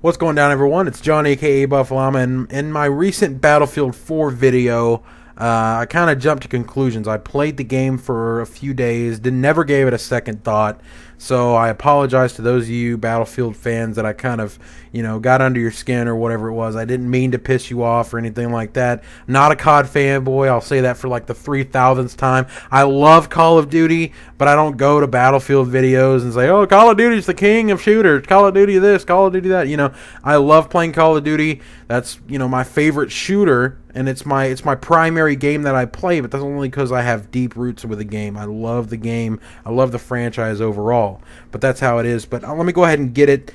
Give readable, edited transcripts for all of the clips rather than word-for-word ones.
What's going down, everyone? It's John, aka Buffalama, and in my recent Battlefield 4 video, I kind of jumped to conclusions. I played the game for a few days, never gave it a second thought, so I apologize to those of you Battlefield fans that I kind of, got under your skin or whatever it was. I didn't mean to piss you off or anything like that. Not a COD fanboy. I'll say that for like the 3,000th time. I love Call of Duty, but I don't go to Battlefield videos and say, oh, Call of Duty's the king of shooters. Call of Duty this, Call of Duty that. I love playing Call of Duty. That's, my favorite shooter, and it's my primary game that I play, but that's only because I have deep roots with the game. I love the game. I love the franchise overall, but that's how it is. But let me go ahead and get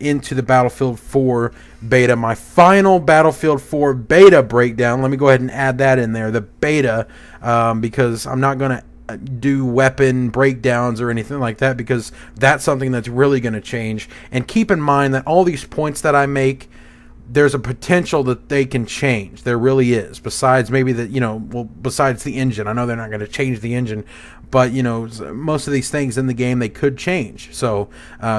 into the Battlefield 4 beta, my final Battlefield 4 beta breakdown. Let me go ahead and add that in there, the beta, because I'm not going to do weapon breakdowns or anything like that, because that's something that's really going to change. And keep in mind that all these points that I make, there's a potential that they can change. There really is. Besides maybe besides the engine. I know they're not going to change the engine, but most of these things in the game, they could change. So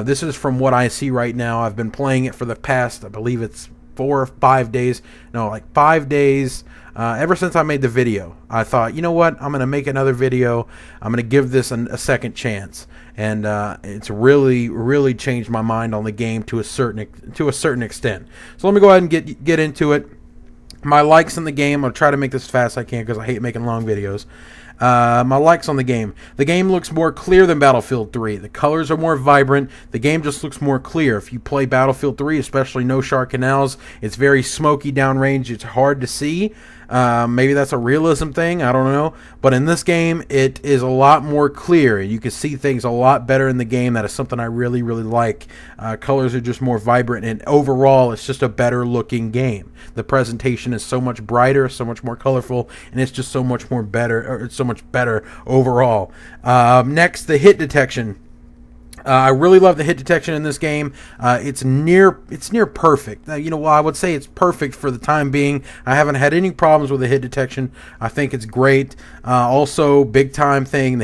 this is from what I see right now. I've been playing it for the past, I believe it's 4 or 5 days. No, like 5 days. Ever since I made the video, I thought, you know what? I'm going to make another video. I'm going to give this a second chance. And it's really, really changed my mind on the game to a certain extent. So let me go ahead and get into it. My likes in the game, I'll try to make this as fast as I can because I hate making long videos. My likes on the game. The game looks more clear than Battlefield 3. The colors are more vibrant. The game just looks more clear. If you play Battlefield 3, especially No Shot Canals, it's very smoky downrange. It's hard to see. Maybe that's a realism thing. I don't know. But in this game, it is a lot more clear. You can see things a lot better in the game. That is something I really, really like. Colors are just more vibrant, and overall, it's just a better looking game. The presentation is so much brighter, so much more colorful, and it's just so much more better. Or it's so much better overall. Next, the hit detection. I really love the hit detection in this game. It's near perfect. Well, I would say it's perfect for the time being. I haven't had any problems with the hit detection. I think it's great. Also, big time thing,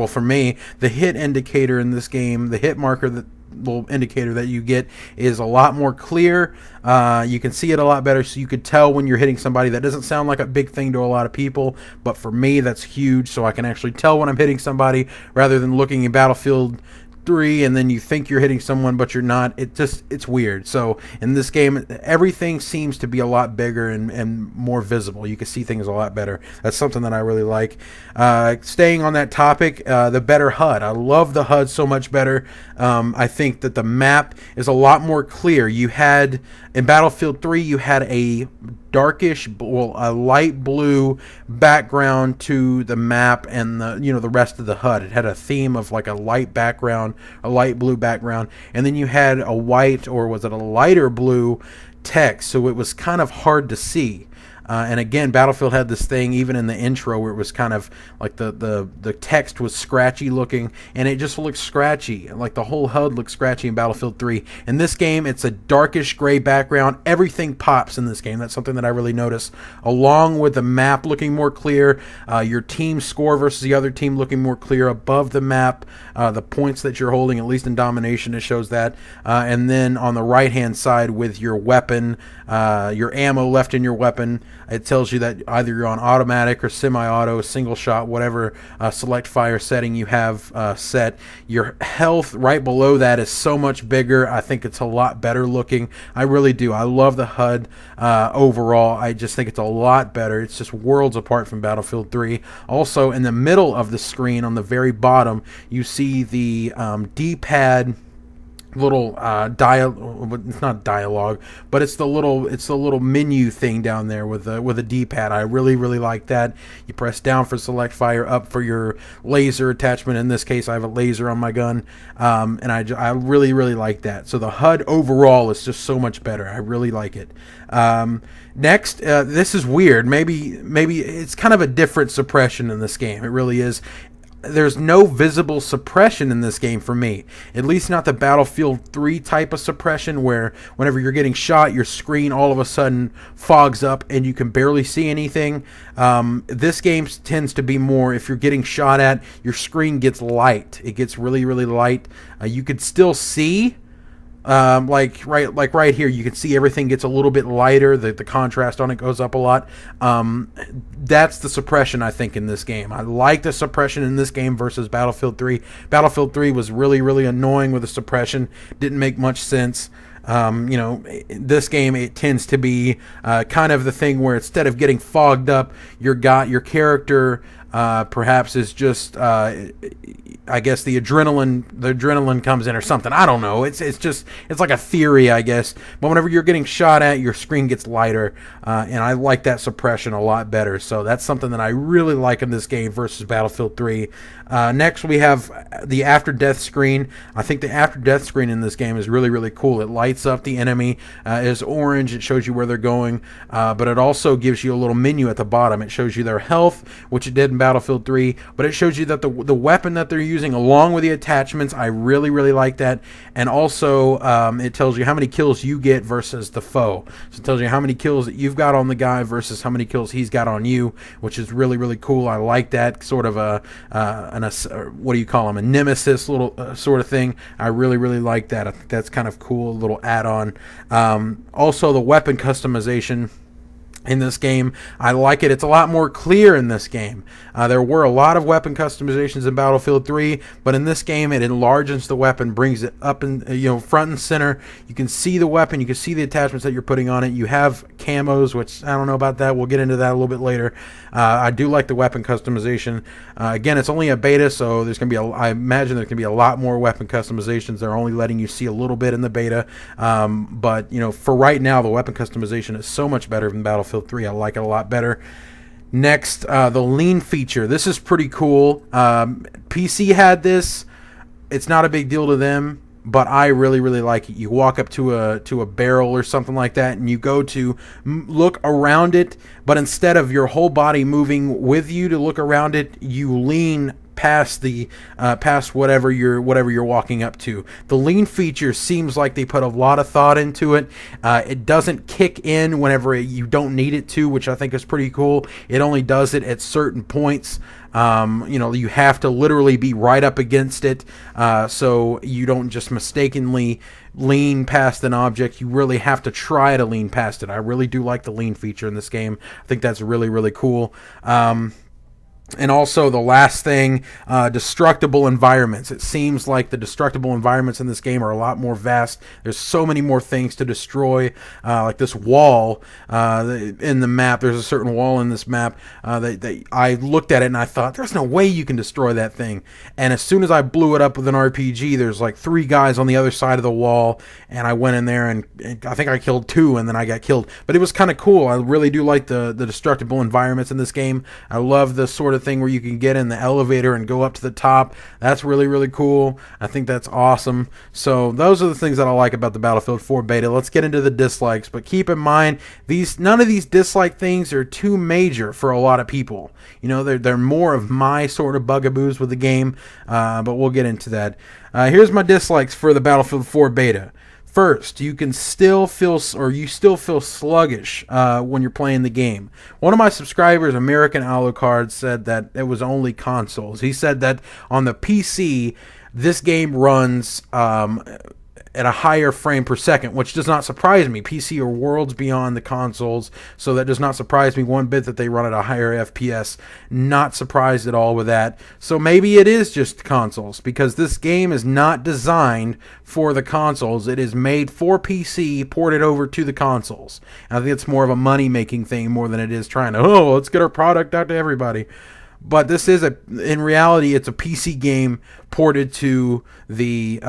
for me, the hit indicator in this game, the hit marker, the little indicator that you get, is a lot more clear. You can see it a lot better, so you could tell when you're hitting somebody. That doesn't sound like a big thing to a lot of people, but for me, that's huge, so I can actually tell when I'm hitting somebody rather than looking in Battlefield 3 and then you think you're hitting someone but you're not. It's weird. So in this game, everything seems to be a lot bigger and more visible. You can see things a lot better. That's something that I really like. Staying on that topic, the better HUD. I love the HUD so much better. I think that the map is a lot more clear. You had in Battlefield 3, you had a a light blue background to the map and the rest of the HUD. It had a theme of like a light background, a light blue background, and then you had a white, or was it a lighter blue text, so it was kind of hard to see. And again, Battlefield had this thing even in the intro where it was kind of like the text was scratchy looking, and it just looked scratchy. Like the whole HUD looked scratchy in Battlefield 3. In this game, it's a darkish gray background. Everything pops in this game. That's something that I really noticed. Along with the map looking more clear, your team score versus the other team looking more clear above the map, the points that you're holding, at least in Domination, it shows that. And then on the right-hand side with your weapon, your ammo left in your weapon, it tells you that either you're on automatic or semi-auto, single shot, whatever select fire setting you have set. Your health right below that is so much bigger. I think it's a lot better looking. I really do. I love the HUD overall. I just think it's a lot better. It's just worlds apart from Battlefield 3. Also, in the middle of the screen on the very bottom, you see the D-pad little it's not dialogue, but it's the little menu thing down there with a D-pad. I really like that. You press down for select fire, up for your laser attachment. In this case, I have a laser on my gun, and I really like that. So the HUD overall is just so much better. I really like it. Next, this is weird. Maybe it's kind of a different suppression in this game. It really is. There's no visible suppression in this game for me. At least not the Battlefield 3 type of suppression where whenever you're getting shot, your screen all of a sudden fogs up and you can barely see anything. This game tends to be more, if you're getting shot at, your screen gets light. It gets really light. You could still see. Like right here, you can see everything gets a little bit lighter. The contrast on it goes up a lot. That's the suppression I think in this game. I like the suppression in this game versus Battlefield 3. Battlefield 3 was really annoying with the suppression. Didn't make much sense. This game, it tends to be kind of the thing where instead of getting fogged up, your character perhaps is just I guess the adrenaline comes in or something. I don't know. It's like a theory, I guess. But whenever you're getting shot at, your screen gets lighter, and I like that suppression a lot better. So that's something that I really like in this game versus Battlefield 3. Next, we have the after death screen. I think the after death screen in this game is really cool. It lights up the enemy. It's orange. It shows you where they're going, but it also gives you a little menu at the bottom. It shows you their health, which it did in Battlefield 3, but it shows you that the weapon that they're using along with the attachments. I really like that. And also it tells you how many kills you get versus the foe. So it tells you how many kills that you've got on the guy versus how many kills he's got on you, which is really cool. I like that sort of what do you call them, a nemesis little sort of thing. I really like that. I think that's kind of cool, a little add-on. Also the weapon customization in this game, I like it. It's a lot more clear in this game. There were a lot of weapon customizations in Battlefield 3, but in this game, it enlarges the weapon, brings it up in front and center. You can see the weapon, you can see the attachments that you're putting on it. You have camos, which I don't know about that. We'll get into that a little bit later. I do like the weapon customization. Again, it's only a beta, so there's going to be I imagine there's going to be a lot more weapon customizations. They're only letting you see a little bit in the beta, but for right now, the weapon customization is so much better than Battlefield 3. I like it a lot better. Next, the lean feature. This is pretty cool. PC had this. It's not a big deal to them, but I really like it. You walk up to a barrel or something like that, and you go to look around it, but instead of your whole body moving with you to look around it, you lean past whatever you're walking up to. The lean feature seems like they put a lot of thought into it. It doesn't kick in whenever you don't need it to, which I think is pretty cool. It only does it at certain points. You have to literally be right up against it, so you don't just mistakenly lean past an object. You really have to try to lean past it. I really do like the lean feature in this game. I think that's really cool. And also the last thing, destructible environments. It seems like the destructible environments in this game are a lot more vast. There's so many more things to destroy, like this wall in the map. There's a certain wall in this map that I looked at it and I thought, there's no way you can destroy that thing. And as soon as I blew it up with an RPG, there's like 3 guys on the other side of the wall, and I went in there and I think I killed 2, and then I got killed. But it was kind of cool. I really do like the destructible environments in this game. I love the sort of thing where you can get in the elevator and go up to the top. That's really cool. I think that's awesome. So those are the things that I like about the Battlefield 4 beta. Let's get into the dislikes, but keep in mind none of these dislike things are too major for a lot of people. They're more of my sort of bugaboos with the game, but we'll get into that. Here's my dislikes for the Battlefield 4 beta. First, you still feel sluggish when you're playing the game. One of my subscribers, American Alucard, said that it was only consoles. He said that on the PC, this game runs at a higher frame per second, which does not surprise me. PC are worlds beyond the consoles, so that does not surprise me one bit that they run at a higher FPS. Not surprised at all with that. So maybe it is just consoles, because this game is not designed for the consoles. It is made for PC, ported over to the consoles. And I think it's more of a money-making thing more than it is trying to, let's get our product out to everybody. But this is in reality, it's a PC game ported to the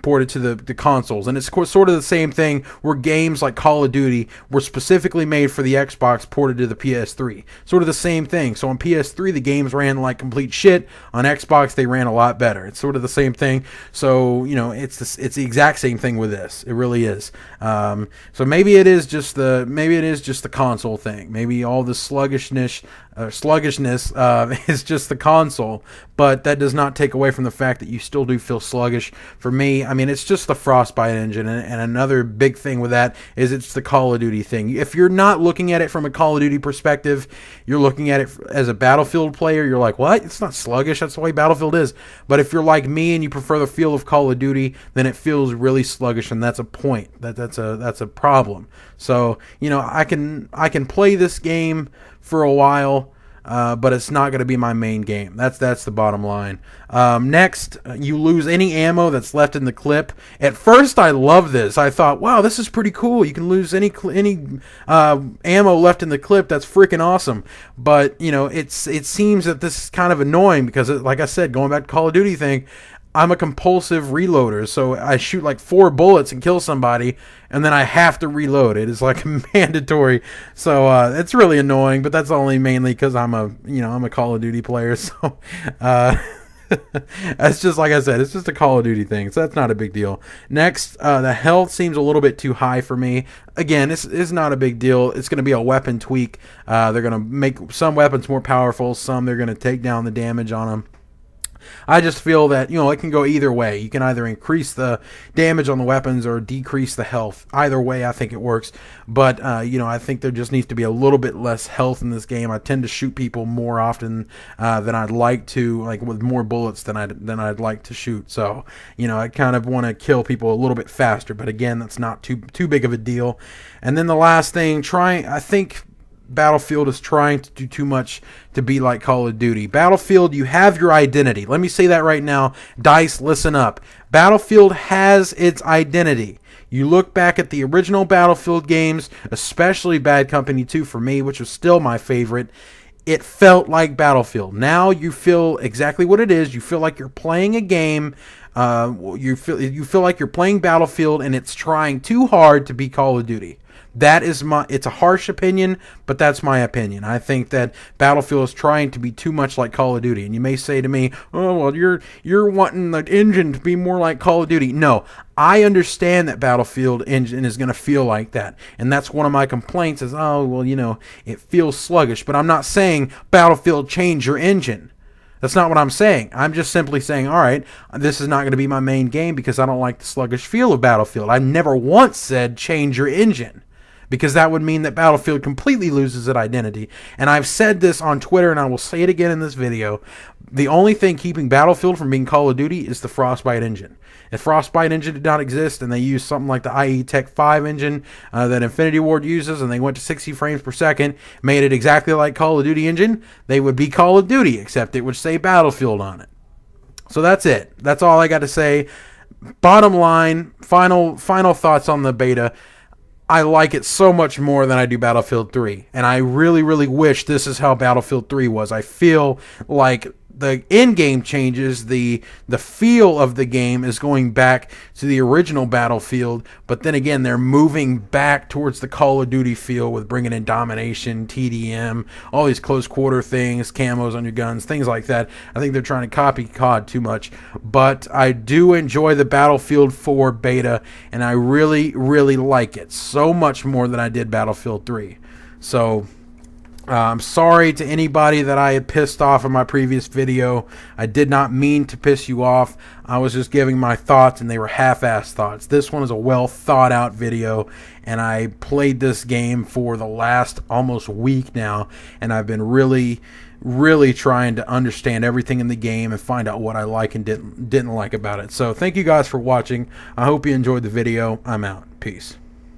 ported to the consoles. And it's sort of the same thing where games like Call of Duty were specifically made for the Xbox ported to the PS3. Sort of the same thing. So on PS3 the games ran like complete shit. On Xbox they ran a lot better. It's sort of the same thing. So it's the exact same thing with this. It really is. So maybe it is just the console thing. Maybe all the sluggishness is just the console, but that does not take away from the fact that you still do feel sluggish. For me, I mean, it's just the Frostbite engine, and another big thing with that is it's the Call of Duty thing. If you're not looking at it from a Call of Duty perspective, you're looking at it as a Battlefield player, you're like, what? It's not sluggish, that's the way Battlefield is. But if you're like me and you prefer the feel of Call of Duty, then it feels really sluggish, and that's a point. That's a problem. So, I can play this game for a while, but it's not going to be my main game. That's the bottom line. Next, you lose any ammo that's left in the clip. At first, I loved this. I thought, wow, this is pretty cool. You can lose any ammo left in the clip. That's freaking awesome. But it seems that this is kind of annoying because, like I said, going back to Call of Duty thing, I'm a compulsive reloader, so I shoot like 4 bullets and kill somebody, and then I have to reload. It is like mandatory, so it's really annoying. But that's only mainly because I'm a Call of Duty player. So that's just like I said, it's just a Call of Duty thing, so that's not a big deal. Next, the health seems a little bit too high for me. Again, this is not a big deal. It's going to be a weapon tweak. They're going to make some weapons more powerful, some they're going to take down the damage on them. I just feel that, it can go either way. You can either increase the damage on the weapons or decrease the health. Either way, I think it works. But, I think there just needs to be a little bit less health in this game. I tend to shoot people more often than I'd like to, like with more bullets than I'd like to shoot. So, I kind of want to kill people a little bit faster. But again, that's not too big of a deal. And then the last thing, I think Battlefield is trying to do too much to be like Call of Duty. Battlefield, you have your identity. Let me say that right now. DICE, listen up. Battlefield has its identity. You look back at the original Battlefield games, especially Bad Company 2 for me, which was still my favorite. It felt like Battlefield. Now you feel exactly what it is. You feel like you're playing a game. You feel like you're playing Battlefield, and it's trying too hard to be Call of Duty. It's a harsh opinion, but that's my opinion. I think that Battlefield is trying to be too much like Call of Duty. And you may say to me, oh, well, you're wanting the engine to be more like Call of Duty. No, I understand that Battlefield engine is going to feel like that. And that's one of my complaints is, oh, well, it feels sluggish. But I'm not saying Battlefield change your engine. That's not what I'm saying. I'm just simply saying, all right, this is not going to be my main game because I don't like the sluggish feel of Battlefield. I never once said change your engine, because that would mean that Battlefield completely loses its identity. And I've said this on Twitter, and I will say it again in this video. The only thing keeping Battlefield from being Call of Duty is the Frostbite engine. If Frostbite engine did not exist, and they used something like the IE Tech 5 engine that Infinity Ward uses, and they went to 60 frames per second, made it exactly like Call of Duty engine, they would be Call of Duty, except it would say Battlefield on it. So that's it. That's all I got to say. Bottom line, final thoughts on the beta. I like it so much more than I do Battlefield 3. And I really, really wish this is how Battlefield 3 was. I feel like the in-game changes, the feel of the game is going back to the original Battlefield, but then again, they're moving back towards the Call of Duty feel with bringing in domination, TDM, all these close quarter things, camos on your guns, things like that. I think they're trying to copy COD too much, but I do enjoy the Battlefield 4 beta, and I really, really like it so much more than I did Battlefield 3. So I'm sorry to anybody that I had pissed off in my previous video. I did not mean to piss you off. I was just giving my thoughts, and they were half-assed thoughts. This one is a well-thought-out video, and I played this game for the last almost week now, and I've been really, really trying to understand everything in the game and find out what I like and didn't like about it. So thank you guys for watching. I hope you enjoyed the video. I'm out. Peace.